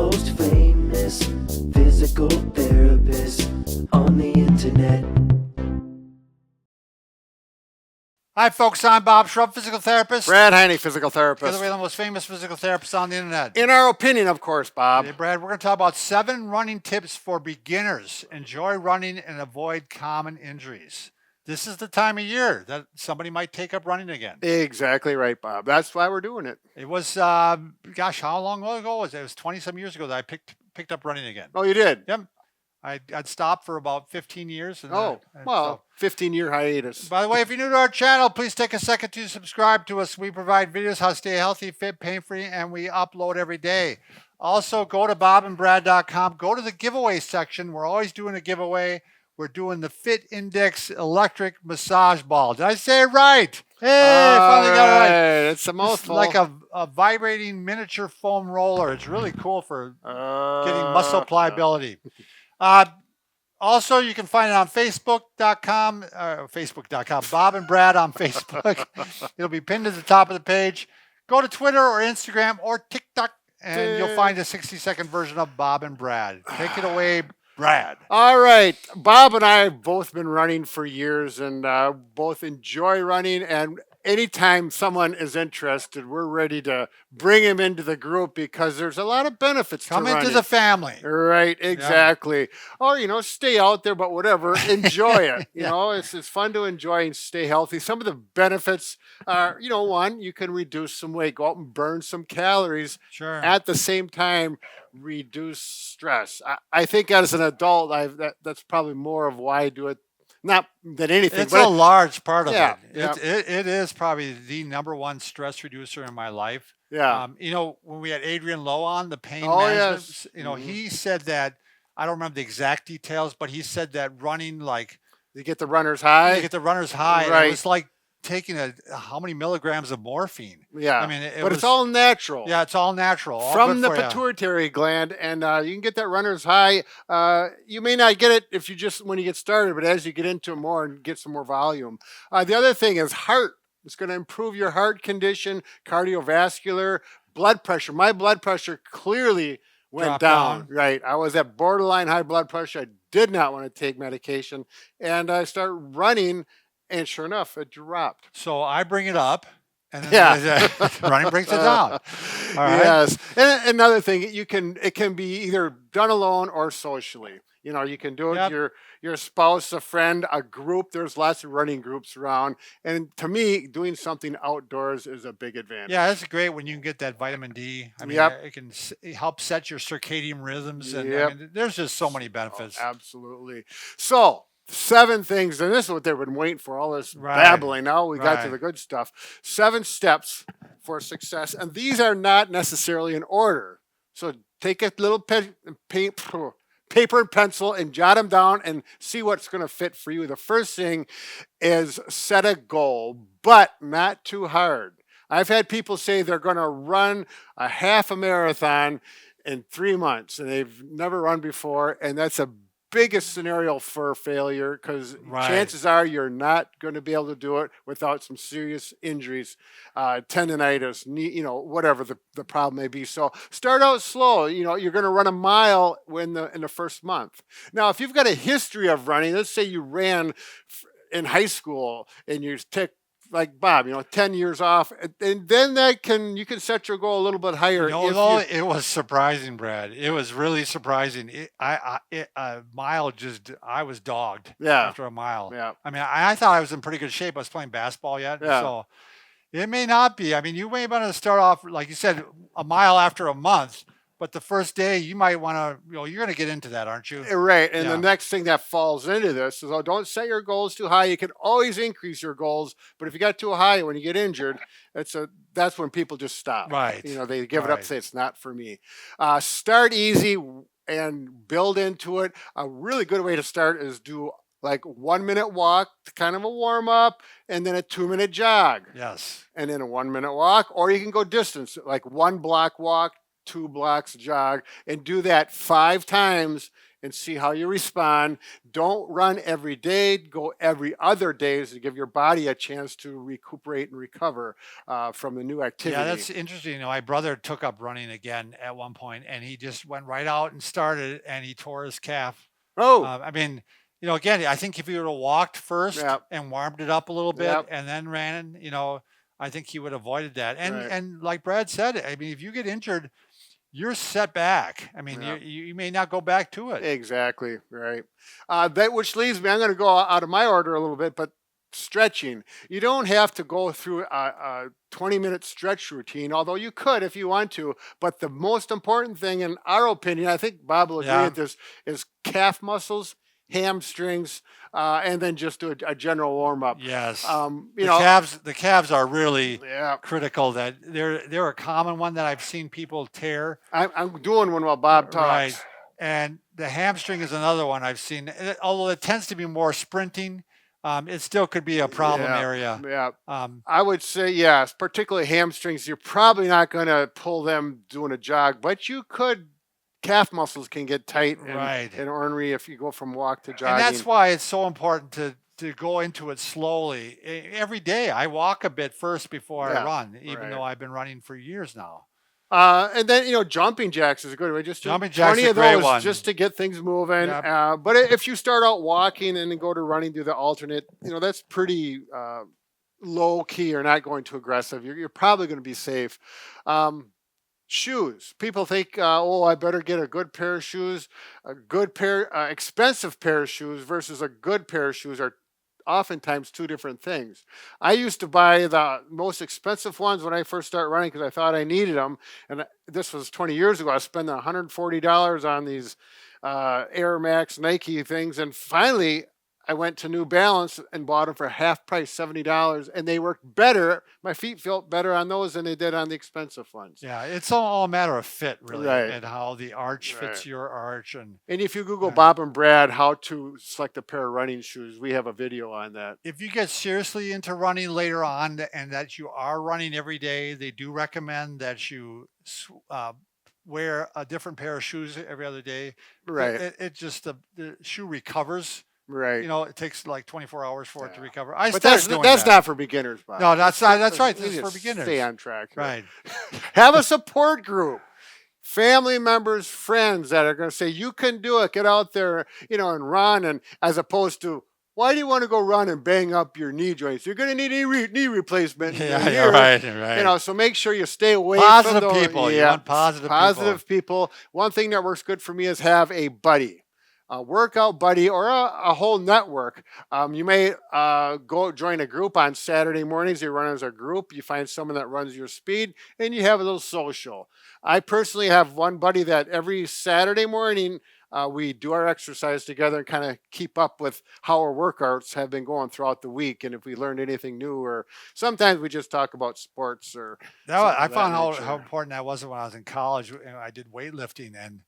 most famous physical therapist on the internet. Hi, folks. I'm Bob Schrupp, physical therapist. Brad Heine, physical therapist. Together we're the most famous physical therapists on the internet. In our opinion, of course, Bob. Hey, Brad, we're going to talk about 7 running tips for beginners. Enjoy running and avoid common injuries. This is the time of year that somebody might take up running again. Exactly right, Bob. That's why we're doing it. It was, gosh, how long ago was it? It was 20-some years ago that I picked up running again. Oh, you did? Yep. I'd stopped for about 15 years. And, well, 15-year hiatus. By the way, if you're new to our channel, please take a second to subscribe to us. We provide videos how to stay healthy, fit, pain-free, and we upload every day. Also, go to bobandbrad.com. Go to the giveaway section. We're always doing a giveaway. We're doing the FITINDEX electric massage ball. Did I say it right? Hey, finally got it right. It's a mouthful. It's like a vibrating miniature foam roller. It's really cool for getting muscle pliability. Also, you can find it on Facebook.com, Bob and Brad on Facebook. It'll be pinned to the top of the page. Go to Twitter or Instagram or TikTok, and you'll find a 60-second version of Bob and Brad. Take it away, Brad. All right. Bob and I have both been running for years and both enjoy running. And anytime someone is interested, we're ready to bring him into the group because there's a lot of benefits to running. Come into the family. Right, exactly. Yeah. Or, stay out there, but whatever, enjoy it. It's fun to enjoy and stay healthy. Some of the benefits are, one, you can reduce some weight, go out and burn some calories. Sure. At the same time, reduce stress. I think as an adult, that's probably more of why I do it. Not that anything. It's a large part of it. Yeah. It is probably the #1 stress reducer in my life. Yeah. When we had Adrian Lowe on, the pain Yes. management, he said that, I don't remember the exact details, but he said that running, like, you get the runner's high. You get the runner's high. Right. It was like taking how many milligrams of morphine. Yeah. I mean, it's all natural. Yeah, it's all natural. All from the pituitary gland, and you can get that runner's high. You may not get it when you get started, but as you get into it more and get some more volume. The other thing is heart. It's going to improve your heart condition, cardiovascular, blood pressure. My blood pressure clearly went down. Right. I was at borderline high blood pressure. I did not want to take medication, and I started running. And sure enough, it dropped. So I bring it up, and then running brings it down. All right. Yes. And another thing, it can be either done alone or socially. You can do it with your spouse, a friend, a group. There's lots of running groups around. And to me, doing something outdoors is a big advantage. Yeah, that's great when you can get that vitamin D. I mean, it can help set your circadian rhythms. And there's just so many benefits. Oh, absolutely. So, 7 things, and this is what they've been waiting for, all this babbling. Now we got to the good stuff. 7 steps for success, and these are not necessarily in order. So take a little paper and pencil and jot them down and see what's going to fit for you. The first thing is set a goal, but not too hard. I've had people say they're going to run a half a marathon in 3 months, and they've never run before, and that's a biggest scenario for failure because chances are you're not going to be able to do it without some serious injuries, tendonitis, knee, whatever the problem may be. So start out slow. You're going to run a mile in the first month. Now, if you've got a history of running, let's say you ran in high school and you took, like Bob, 10 years off, and then you can set your goal a little bit higher. It was surprising, Brad. It was really surprising. A mile I was dogged after a mile. Yeah. I mean, I thought I was in pretty good shape. I was playing basketball yet, so it may not be. I mean, you may want to start off, like you said, a mile after a month. But the first day, you might want to, you're going to get into that, aren't you? Right. And the next thing that falls into this is, don't set your goals too high. You can always increase your goals. But if you got too high when you get injured, that's when people just stop. Right. They give it up and say, it's not for me. Start easy and build into it. A really good way to start is do like 1 minute walk, kind of a warm up, and then a 2-minute jog. Yes. And then a 1 minute walk, or you can go distance, like 1 block walk, 2 blocks jog, and do that 5 times and see how you respond. Don't run every day. Go every other day to give your body a chance to recuperate and recover from the new activity. Yeah, that's interesting. My brother took up running again at one point, and he just went right out and started, and he tore his calf. Oh, I mean, again, I think if he would have walked first Yep. and warmed it up a little bit Yep. and then ran, I think he would have avoided that. And Right. and like Brad said, I mean, if you get injured, you're set back. I mean, Yep. you may not go back to it. Exactly, right. That which leads me, I'm going to go out of my order a little bit, but stretching. You don't have to go through a 20-minute stretch routine, although you could if you want to. But the most important thing, in our opinion, I think Bob will agree Yeah. with this, is calf muscles, hamstrings, and then just do a general warm up. Yes. The calves are really Yeah. critical. That they're a common one that I've seen people tear. I'm doing one while Bob talks. Right. And the hamstring is another one I've seen. Although it tends to be more sprinting, it still could be a problem area. Yeah. I would say, yes, particularly hamstrings, you're probably not going to pull them doing a jog, but you could. Calf muscles can get tight and ornery if you go from walk to jogging. And that's why it's so important to go into it slowly. Every day I walk a bit first before I run, even though I've been running for years now. And then, jumping jacks is a good way. Just jumping jacks 20 is a of great those one. just to get things moving. Yep. But if you start out walking and then go to running, do the alternate, that's pretty low key or not going too aggressive. You're probably going to be safe. Shoes. People think, I better get a good pair of shoes. A good pair, expensive pair of shoes versus a good pair of shoes are oftentimes two different things. I used to buy the most expensive ones when I first started running because I thought I needed them. And this was 20 years ago. I was spending $140 on these Air Max Nike things. And finally, I went to New Balance and bought them for half price, $70, and they worked better. My feet felt better on those than they did on the expensive ones. Yeah, it's all a matter of fit, really, Right. and how the arch fits your arch. And if you Google Bob and Brad, how to select a pair of running shoes, we have a video on that. If you get seriously into running later on and that you are running every day, they do recommend that you wear a different pair of shoes every other day. Right. It just, the shoe recovers. Right. It takes like 24 hours for it to recover. But that's not for beginners, Bob. No, that's not. That's right. This is for beginners. Stay on track. Right. Have a support group. Family members, friends that are going to say, you can do it. Get out there, and run. And as opposed to, why do you want to go run and bang up your knee joints? You're going to need knee replacement. Yeah, right. So make sure you stay away positive from those people. You want positive people. One thing that works good for me is have a buddy. A workout buddy or a whole network. You may go join a group on Saturday mornings. You run as a group. You find someone that runs your speed, and you have a little social. I personally have one buddy that every Saturday morning we do our exercise together and kind of keep up with how our workouts have been going throughout the week, and if we learned anything new, or sometimes we just talk about sports or. I found how important that was when I was in college. I did weightlifting, and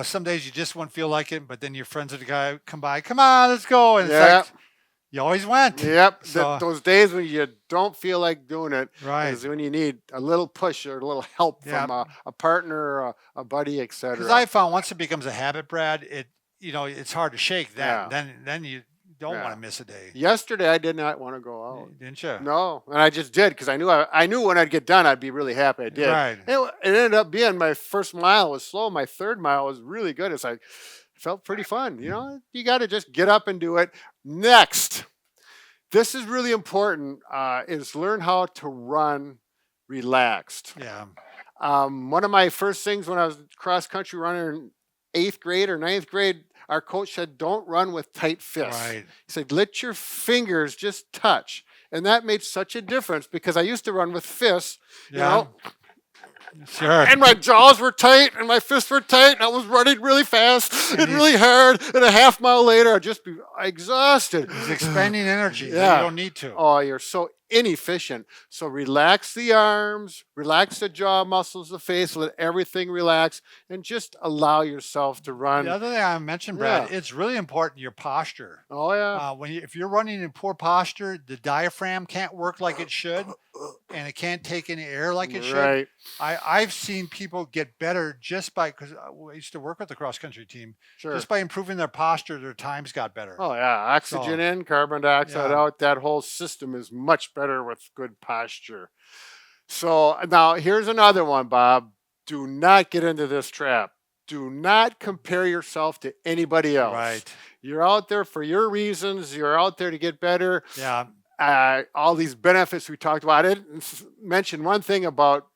some days you just wouldn't feel like it, but then your friends would come by, come on, let's go. And it's like, you always went. Yep. Those days when you don't feel like doing it is when you need a little push or a little help from a partner, or a buddy, etc. Because I found once it becomes a habit, Brad, it's hard to shake that. Yeah. Then you don't want to miss a day. Yesterday, I did not want to go out. Didn't you? No, and I just did because I knew when I'd get done, I'd be really happy I did. Right. It ended up being my first mile was slow. My third mile was really good. It's like, felt pretty fun. You got to just get up and do it. Next, this is really important, is learn how to run relaxed. Yeah. One of my first things when I was cross-country runner in 8th grade or 9th grade, our coach said, don't run with tight fists. Right. He said, let your fingers just touch. And that made such a difference because I used to run with fists, Sure. and my jaws were tight and my fists were tight and I was running really fast and really hard. And a half mile later, I'd just be exhausted. It's expending energy that you don't need to. Oh, you're so inefficient. So relax the arms, relax the jaw muscles, the face, let everything relax, and just allow yourself to run. The other thing I mentioned, Brad, it's really important your posture. Oh yeah. If you're running in poor posture, the diaphragm can't work like it should, and it can't take in air like it should. Right. I've seen people get better just by, because I used to work with the cross country team, Sure. just by improving their posture, their times got better. Oh yeah, oxygen in, carbon dioxide Yeah. out. That whole system is much better with good posture. So now here's another one, Bob. Do not get into this trap. Do not compare yourself to anybody else. Right. You're out there for your reasons. You're out there to get better. Yeah. All these benefits we talked about. I didn't mention one thing about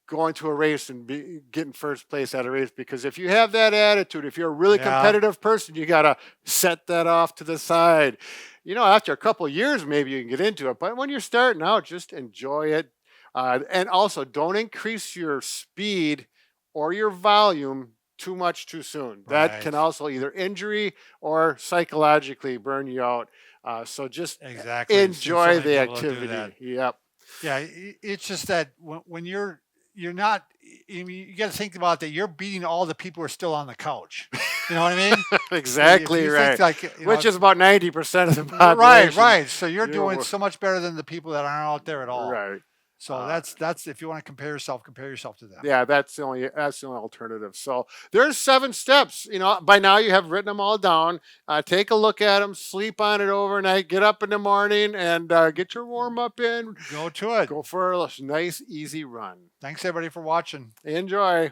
going to a race and getting first place at a race, because if you have that attitude, if you're a really competitive person, you got to set that off to the side. You know, after a couple of years, maybe you can get into it. But when you're starting out, just enjoy it. And also, don't increase your speed or your volume too much too soon. That can also either injury or psychologically burn you out. So just enjoy the activity. Yep. Yeah, it's just that when you're not, you got to think about that. You're beating all the people who are still on the couch. You know what I mean? Exactly right. Which is about 90% of the population. Right. So you're doing so much better than the people that aren't out there at all. Right. So that's if you want to compare yourself to them. Yeah, that's the only alternative. So there's 7 steps. You know, by now you have written them all down. Take a look at them, sleep on it overnight, get up in the morning, and get your warm up in. Go to it. Go for a nice, easy run. Thanks everybody for watching. Enjoy.